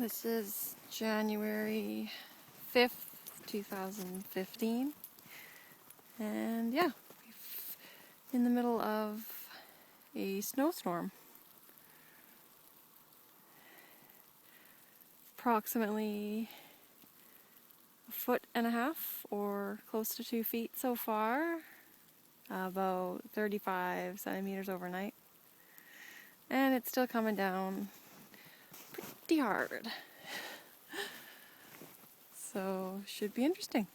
This is January 5th, 2015, and yeah, in the middle of a snowstorm. Approximately 1.5 feet or close to 2 feet so far, about 35 centimeters overnight, and it's still coming down pretty hard. So should be interesting.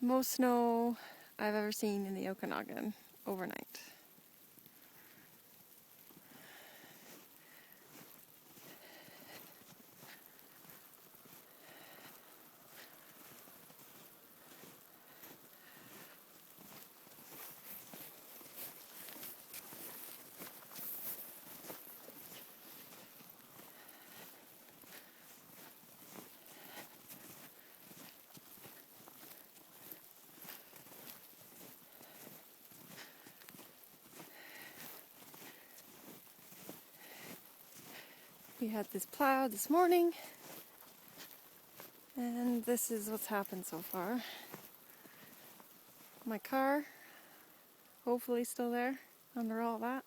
Most snow I've ever seen in the Okanagan overnight. We had this plow this morning, and this is what's happened so far. My car, hopefully still there under all that.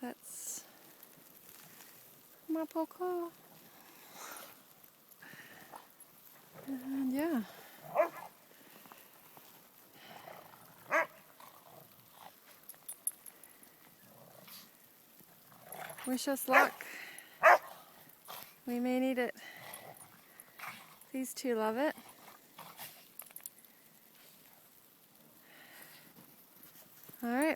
That's my poco. And yeah. Wish us luck. We may need it. These two love it. All right.